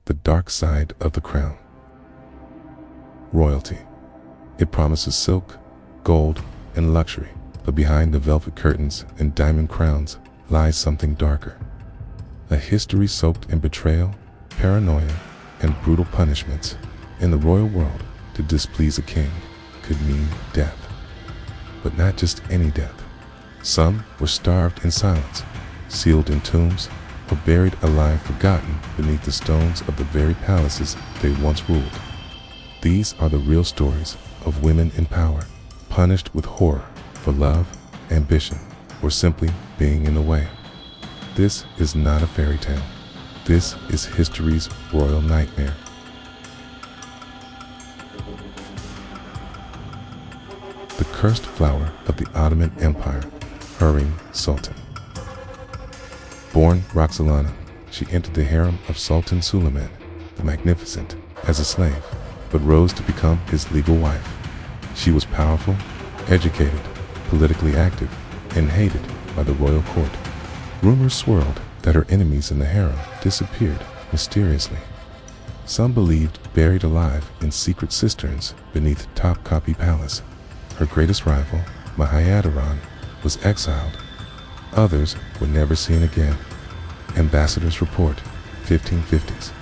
the dark side of the crown. Royalty. It promises silk, gold, and luxury, but behind the velvet curtains and diamond crowns lies something darker. A history soaked in betrayal, paranoia, and brutal punishments. In the royal world, to displease a king could mean death. But not just any death. Some were starved in silence, sealed in tombs, or buried alive forgotten beneath the stones of the very palaces they once ruled. These are the real stories of women in power, punished with horror for love, ambition, or simply being in the way. This is not a fairy tale. This is history's royal nightmare. The cursed flower of the Ottoman Empire, Hurriying Sultan. Born Roxolana, she entered the harem of Sultan Suleiman the Magnificent as a slave, but rose to become his legal wife. She was powerful, educated, politically active, and hated by the royal court. Rumors swirled that her enemies in the harem disappeared mysteriously. Some believed buried alive in secret cisterns beneath Topkapi Palace. Her greatest rival, Mahayadaran, was exiled. Others were never seen again. Ambassadors report 1550s.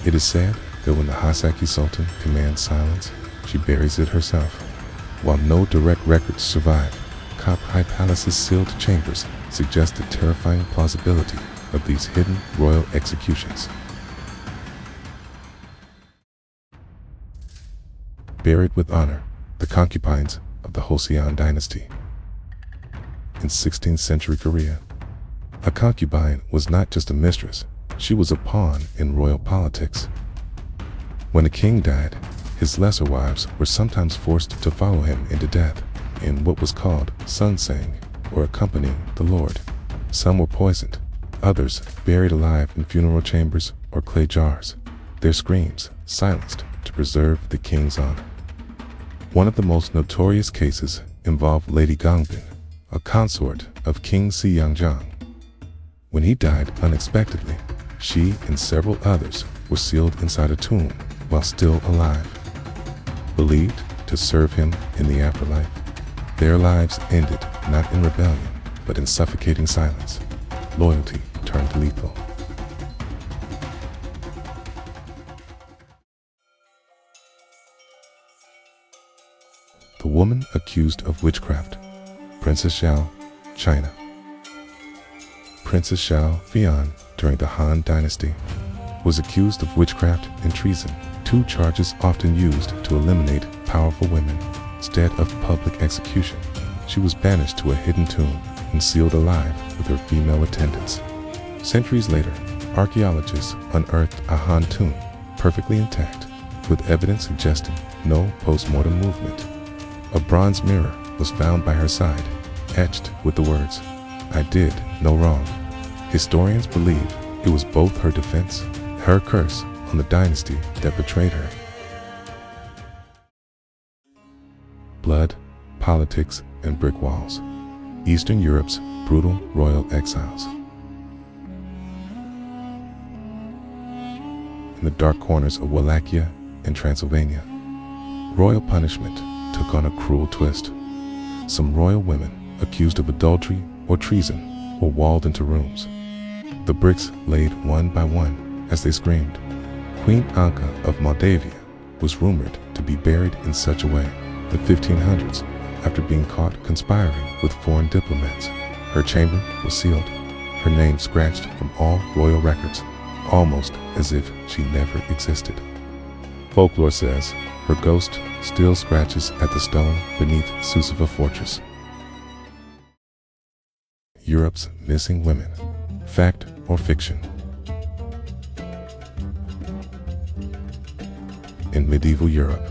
It is said that when the Hasaki Sultan commands silence, she buries it herself. While no direct records survive, Kapai Palace's sealed chambers suggest the terrifying plausibility of these hidden royal executions. Buried with honor, the concubines of the Joseon Dynasty. In 16th century Korea, a concubine was not just a mistress, she was a pawn in royal politics. When a king died, his lesser wives were sometimes forced to follow him into death in what was called sunsang, or accompanying the Lord. Some were poisoned, others buried alive in funeral chambers or clay jars, their screams silenced to preserve the king's honor. One of the most notorious cases involved Lady Gongbin, a consort of King Seongjong. When he died unexpectedly, she and several others were sealed inside a tomb while still alive. Believed to serve him in the afterlife, their lives ended not in rebellion, but in suffocating silence. Loyalty turned lethal. The woman accused of witchcraft, Princess Xiao, China. Princess Xiao Fian, during the Han Dynasty, was accused of witchcraft and treason, two charges often used to eliminate powerful women. Instead of public execution, she was banished to a hidden tomb and sealed alive with her female attendants. Centuries later, archaeologists unearthed a Han tomb, perfectly intact, with evidence suggesting no post-mortem movement. A bronze mirror was found by her side, etched with the words, "I did no wrong." Historians believe it was both her defense, her curse on the dynasty that betrayed her. Blood, politics, and brick walls. Eastern Europe's brutal royal exiles. In the dark corners of Wallachia and Transylvania, royal punishment took on a cruel twist. Some royal women accused of adultery or treason were walled into rooms. The bricks laid one by one as they screamed. Queen Anka of Moldavia was rumored to be buried in such a way. The 1500s, after being caught conspiring with foreign diplomats, her chamber was sealed, her name scratched from all royal records, almost as if she never existed. Folklore says her ghost still scratches at the stone beneath Suceava Fortress. Europe's missing women. Fact or fiction? In medieval Europe,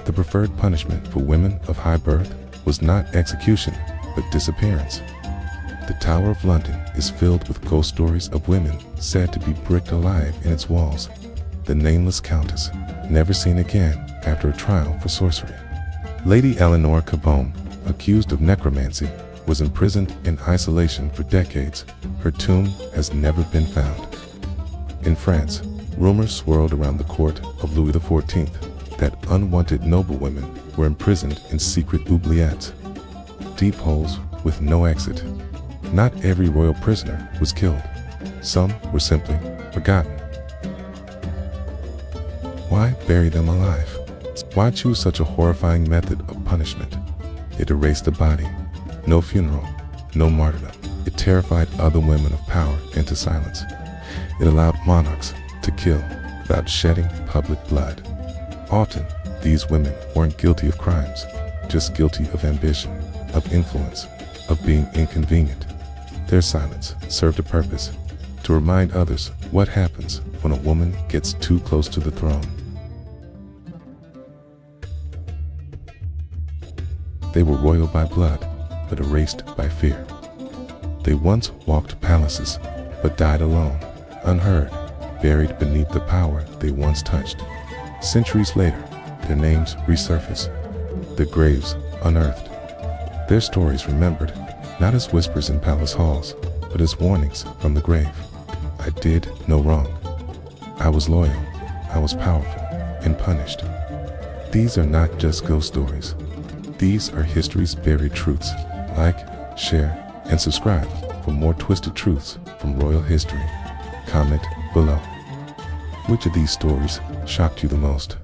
the preferred punishment for women of high birth was not execution, but disappearance. The Tower of London is filled with ghost stories of women said to be bricked alive in its walls. The nameless countess, never seen again after a trial for sorcery. Lady Eleanor Cabome, accused of necromancy, was imprisoned in isolation for decades. Her tomb has never been found. In France, Rumors swirled around the court of Louis XIV that unwanted noblewomen were imprisoned in secret oubliettes, deep holes with no exit. Not every royal prisoner was killed. Some were simply forgotten. Why bury them alive? Why choose such a horrifying method of punishment? It erased the body. No funeral, no martyrdom. It terrified other women of power into silence. It allowed monarchs to kill without shedding public blood. Often, these women weren't guilty of crimes, just guilty of ambition, of influence, of being inconvenient. Their silence served a purpose: to remind others what happens when a woman gets too close to the throne. They were royal by blood, but erased by fear. They once walked palaces, but died alone, unheard, buried beneath the power they once touched. Centuries later, their names resurface, their graves unearthed, their stories remembered, not as whispers in palace halls, but as warnings from the grave. I did no wrong. I was loyal, I was powerful, and punished. These are not just ghost stories. These are history's buried truths. Like, share, and subscribe for more twisted truths from royal history. Comment below. Which of these stories shocked you the most?